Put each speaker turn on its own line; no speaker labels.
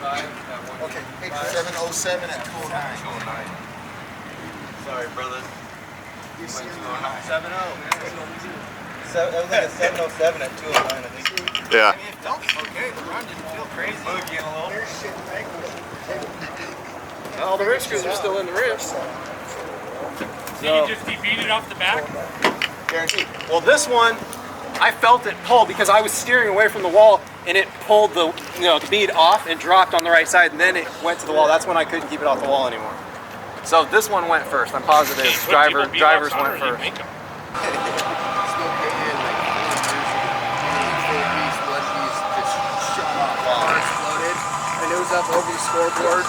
Okay, 707 at 209.
Sorry, brother.
You see
7-0, man. That was like a 707 at 209, I think.
Yeah.
I mean, it felt okay. The run didn't feel crazy. Boogieing a little.
All the rear screws are still in the rear.
So you just debeat it off the back?
Guaranteed. Well, this one, I felt it pull because I was steering away from the wall and it pulled the the bead off and dropped on the right side, and then it went to the wall. That's when I couldn't keep it off the wall anymore. So this one went first. I'm positive. Drivers went first.
And it was up over the scoreboard.